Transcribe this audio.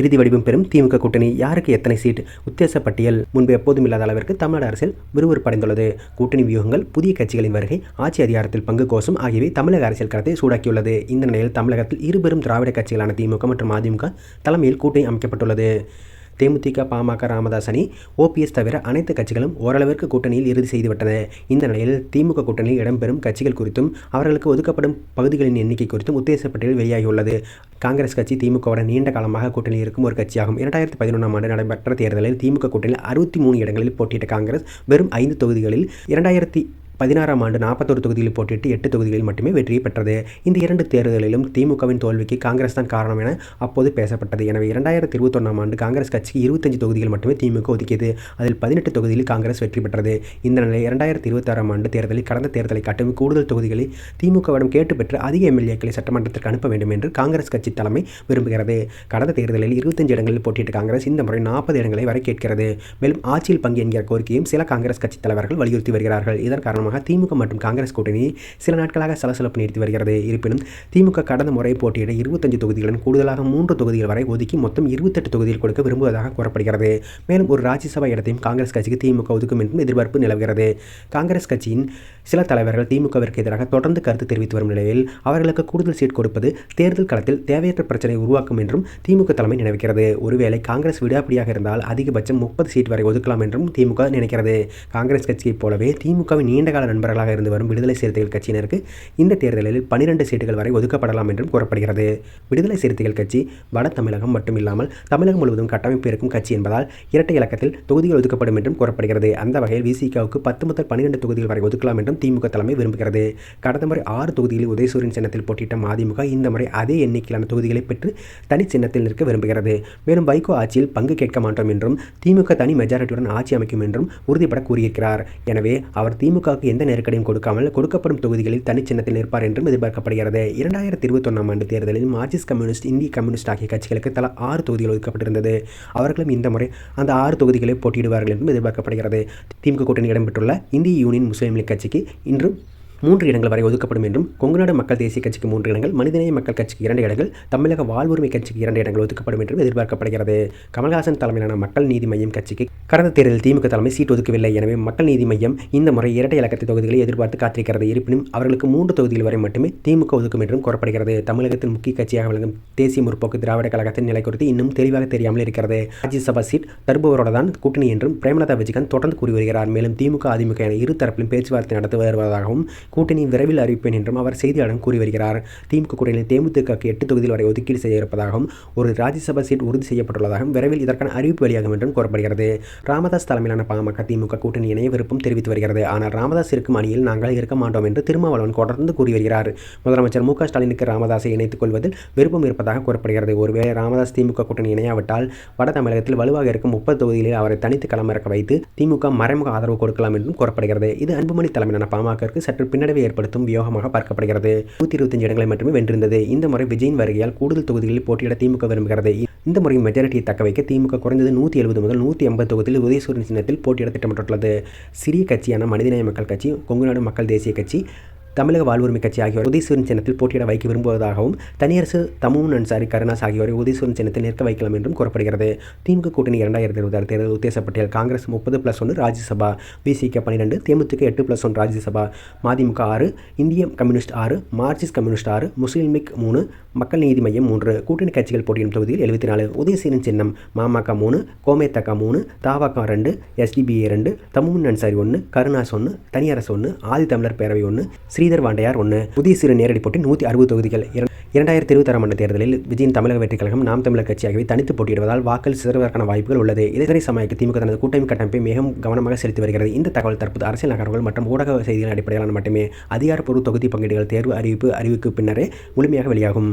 இறுதி வடிவம் பெறும் திமுக கூட்டணி யாருக்கு எத்தனை சீட் உத்தேச பட்டியல் முன்பு எப்போதும் இல்லாத அளவிற்கு தமிழ்நாடு அரசியல் விறுவிறுப்படைந்துள்ளது. கூட்டணி வியூகங்கள், புதிய கட்சிகளின் வருகை, ஆட்சி அதிகாரத்தில் பங்கு கோஷம் ஆகியவை தமிழக அரசியல் களத்தை சூடாக்கியுள்ளது. இந்த நிலையில் தமிழகத்தில் இருபெரும் திராவிட கட்சிகளான திமுக மற்றும் அதிமுக தலைமையில் கூட்டணி அமைக்கப்பட்டுள்ளது. தேமுதிக, பாமக, ராமதாஸ் அணி, ஓபிஎஸ் தவிர அனைத்து கட்சிகளும் ஓரளவிற்கு கூட்டணியில் இறுதி செய்துவிட்டன. இந்த நிலையில் திமுக கூட்டணியில் இடம்பெறும் கட்சிகள் குறித்தும் அவர்களுக்கு ஒதுக்கப்படும் பகுதிகளின் எண்ணிக்கை குறித்தும் உத்தேச பட்டியல் வெளியாகியுள்ளது. காங்கிரஸ் கட்சி திமுகவுடன் நீண்ட காலமாக கூட்டணியில் இருக்கும் ஒரு கட்சியாகும். 2011ஆம் ஆண்டு நடைபெற்ற தேர்தலில் திமுக கூட்டணியில் 63 இடங்களில் போட்டியிட்ட காங்கிரஸ் வெறும் 5 தொகுதிகளில் 2016ஆம் ஆண்டு 41 தொகுதிகளில் போட்டியிட்டு 8 தொகுதிகளில் மட்டுமே வெற்றியை பெற்றது. இந்த 2 தேர்தலிலும் திமுகவின் தோல்விக்கு காங்கிரஸ் தான் காரணம் என அப்போது பேசப்பட்டது. எனவே 2021ஆம் ஆண்டு காங்கிரஸ் கட்சிக்கு 25 தொகுதிகள் மட்டுமே திமுக ஒதுக்கியது. அதில் 18 தொகுதிகளில் காங்கிரஸ் வெற்றி பெற்றது. இந்த நிலையில் 2026ஆம் ஆண்டு தேர்தலில் கடந்த தேர்தலை காட்டும் கூடுதல் தொகுதிகளை திமுகவிடம் கேட்டு பெற்று அதிக எம்எல்ஏக்களை சட்டமன்றத்திற்கு அனுப்ப வேண்டும் என்று காங்கிரஸ் கட்சி தலைமை விரும்புகிறது. கடந்த தேர்தலில் 25 இடங்களில் போட்டியிட்ட காங்கிரஸ் இந்த முறை 40 இடங்களை வரை கேட்கிறது. மேலும் ஆட்சியில் பங்கு என்கிற கோரிக்கையும் சில காங்கிரஸ் கட்சி தலைவர்கள் வலியுறுத்தி வருகிறார்கள். இதன் காரணமாக திமுக மற்றும் காங்கிரஸ் கூட்டணி சில நாட்களாக சலசலப்பு நீடித்து வருகிறது. இருப்பினும் திமுக கடந்த முறை போட்டியிட 25 தொகுதிகளுடன் கூடுதலாக 3 தொகுதிகள் வரை ஒதுக்கி மொத்தம் 28 தொகுதிகள் கொடுக்க விரும்புவதாக கூறப்படுகிறது. மேலும் ஒரு ராஜ்யசபா இடத்தையும் காங்கிரஸ் கட்சிக்கு திமுக ஒதுக்கும் என்றும் எதிர்பார்ப்பு நிலவுகிறது. காங்கிரஸ் கட்சியின் சில தலைவர்கள் திமுகவிற்கு எதிராக தொடர்ந்து கருத்து தெரிவித்து வரும் நிலையில் அவர்களுக்கு கூடுதல் சீட் கொடுப்பது தேர்தல் களத்தில் தேவையற்ற பிரச்சனையை உருவாக்கும் என்றும் திமுக தலைமை நினைக்கிறது. ஒருவேளை காங்கிரஸ் விடாப்பிடியாக இருந்தால் அதிகபட்சம் 30 சீட் வரை ஒதுக்கலாம் என்றும் திமுக நினைக்கிறது. காங்கிரஸ் கட்சியைப் போலவே திமுகவின் நீண்டகால நண்பர்களாக இருந்து வரும் விடுதலை சிறுத்தைகள் கட்சியினருக்கு இந்த தேர்தலில் 12 சீட்டுகள் வரை ஒதுக்கப்படலாம் என்றும் கூறப்படுகிறது. விடுதலை சிறுத்தைகள் கட்சி வட தமிழகம் மட்டும் இல்லாமல் தமிழகம் முழுவதும் கட்டமைப்பு இருக்கும் கட்சி என்பதால் இரட்டை இலக்கத்தில் தொகுதிகள் ஒதுக்கப்படும் என்றும் கூறப்படுகிறது. அந்த வகையில் விசிகாவுக்கு 10 முதல் 12 தொகுதிகள் வரை ஒதுக்கலாம் என்றும் திமுக தலைமை விரும்புகிறது. கடந்த முறை 6 தொகுதிகளில் உதயசூரியன் சின்னத்தில் போட்டியிட்ட அதிமுக இந்த முறை அதே எண்ணிக்கையிலான தொகுதிகளை பெற்று தனி சின்னத்தில் நிற்க விரும்புகிறது. மேலும் வைகோ ஆட்சியில் பங்கு கேட்க மாட்டோம் என்றும் திமுக தனி மெஜாரிட்டியுடன் ஆட்சி அமைக்கும் என்றும் உறுதிபட கூறியிருக்கிறார். எனவே அவர் திமுகவுக்கு எந்த நெருக்கடியும் கொடுக்காமல் கொடுக்கப்படும் தொகுதிகளில் தனி சின்னத்தில் நிற்பார் என்றும் எதிர்பார்க்கப்படுகிறது. 2021ஆம் ஆண்டு தேர்தலில் மார்க்சிஸ்ட் கம்யூனிஸ்ட், இந்திய கம்யூனிஸ்ட் ஆகிய கட்சிகளுக்கு தலா 6 தொகுதிகள் ஒதுக்கப்பட்டிருந்தது. அவர்களும் இந்த முறை அந்த 6 தொகுதிகளை போட்டியிடுவார்கள் என்றும் எதிர்பார்க்கப்படுகிறது. திமுக கூட்டணி இடம்பெற்றுள்ள இந்திய யூனியன் முஸ்லீம் லீக் கட்சிக்கு இன்று 3 இடங்கள் வரை ஒதுக்கப்படும் என்றும், கொங்குநாடு மக்கள் தேசிய கட்சிக்கு 3 இடங்கள், மனிதநேய மக்கள் கட்சிக்கு 2 இடங்கள், தமிழக வாழ்வுரிமை கட்சிக்கு 2 இடங்கள் ஒதுக்கப்படும் என்றும் எதிர்பார்க்கப்படுகிறது. கமல்ஹாசன் தலைமையிலான மக்கள் நீதி மய்யம் கட்சிக்கு கடந்த தேர்தலில் திமுக தலைமை சீட் ஒதுக்கவில்லை. எனவே மக்கள் நீதி மய்யம் இந்த முறை இரட்டை இலக்கத்தை தொகுதிகளை எதிர்பார்த்து காத்திருக்கிறது. இருப்பினும் அவர்களுக்கு 3 தொகுதிகள் வரை மட்டுமே திமுக ஒதுக்கும் என்றும் கூறப்படுகிறது. தமிழகத்தில் முக்கிய கட்சியாக விளங்கும் தேசிய முற்போக்கு திராவிட கழகத்தின் நிலை குறித்து இன்னும் தெளிவாக தெரியாமல் இருக்கிறது. ராஜ்யசபா சீட் தருபவரோட தான் கூட்டணி என்றும் பிரேமலதா விஜயகாந்த் தொடர்ந்து கூறி வருகிறார். மேலும் திமுக, அதிமுக என இரு தரப்பிலும் பேச்சுவார்த்தை நடத்தி வருவதாகவும் கூட்டணி விரைவில் அறிவிப்பேன் என்றும் அவர் செய்தியாளரிடம் கூறி வருகிறார். திமுக கூட்டணியில் தேமுதிகக்கு 8 தொகுதிகள் வரை ஒதுக்கீடு செய்ய இருப்பதாகவும், ஒரு ராஜ்யசபா சீட் உறுதி செய்யப்பட்டுள்ளதாகவும் விரைவில் இதற்கான அறிவிப்பு வெளியாகும் என்றும் கூறப்படுகிறது. ராமதாஸ் தலைமையிலான பாமக திமுக கூட்டணி இணைய விருப்பம் தெரிவித்து வருகிறது. ஆனால் ராமதாஸ் இருக்கும் அணியில் நாங்கள் இருக்க மாட்டோம் என்று திருமாவளவன் தொடர்ந்து கூறி வருகிறார். முதலமைச்சர் மு க ஸ்டாலினுக்கு ராமதாஸை இணைத்துக் கொள்வதில் விருப்பம் இருப்பதாக கூறப்படுகிறது. ஒருவேளை ராமதாஸ் திமுக கூட்டணி இணையாவிட்டால் வட தமிழகத்தில் வலுவாக இருக்கும் 30 தொகுதிகளில் அவரை தனித்து களமிறக்க வைத்து திமுக மறைமுக ஆதரவு கொடுக்கலாம் என்றும் கூறப்படுகிறது. இது அன்புமணி தலைமையிலான பாமகவிற்கு சற்று பின்னடைவை ஏற்படுத்தும் வியூகமாக பார்க்கப்படுகிறது. 125 இடங்களை மட்டுமே வென்றிருந்தது. இந்த முறை விஜயின் வருகையால் கூடுதல் தொகுதிகளில் போட்டியிட திமுக விரும்புகிறது. இந்த முறை மெஜாரிட்டியை தக்க வைக்க திமுக குறைந்தது 170 முதல் 180 தொகுதியில் உதயசூரியன் சின்னத்தில் போட்டியிட திட்டமிட்டுள்ளது. சிறிய கட்சியான மனிதநேய மக்கள் கட்சி, கொங்குநாடு மக்கள் தேசிய கட்சி, தமிழக வாழ்வுரிமை கட்சி ஆகியோர் உதயசூரியன் சின்னத்தில் போட்டியிட வைக்க விரும்புவதாகவும், தனியரசு தமுன் அன்சாரி கருணாஸ் ஆகியோரை உதயசூரியன் சின்னத்தில் நிற்க வைக்கலாம் என்றும் கூறப்படுகிறது. திமுக கூட்டணி 2026 தேர்தல் உத்தேசப்பட்டியல் காங்கிரஸ் 30+1 ராஜ்யசபா, விசிக 12, தேமுதிக 8+1 ராஜ்யசபா, மதிமுக 6, இந்திய கம்யூனிஸ்ட் 6, மார்க்சிஸ்ட் கம்யூனிஸ்ட் 6, முஸ்லீம் லீக் 3, மக்கள் நீதி மய்யம் 3, கூட்டணி கட்சிகள் போட்டியிடும் தொகுதியில் 74, உதயசூரியன் சின்னம் மாமக 3, கோமேதக 3, தாவக 2, எஸ்டிபிஐ 2, தமுன் அன்சாரி 1, கருணாஸ் 1, தனியரசு 1, ஆதி தமிழர் பேரவை 1, ஸ்ரீதர் வாண்டையார் 1. உதயசூரியன் நேரடி போட்டி 160 தொகுதிகள். 2026ஆம் ஆண்டு தேர்தலில் விஜயின் தமிழக வெற்றிக் கழகம், நாம் தமிழர் கட்சி ஆகியவை தனித்து போட்டியிடுவதால் வாக்கள் சிதறுவதற்கான வாய்ப்புகள் உள்ளது. இதனை சமாளிக்க திமுக தனது கூட்டணி கட்டமைப்பை மிகவும் கவனமாக செலுத்தி வருகிறது. இந்த தகவல் தற்போது அரசியல் நகர்வுகள் மற்றும் ஊடக செய்திகளின் அடிப்படையிலான மட்டுமே. அதிகாரப்பூர்வ தொகுதி பங்கீடுகள் தேர்வு அறிவிப்பு பின்னரே முழுமையாக வெளியாகும்.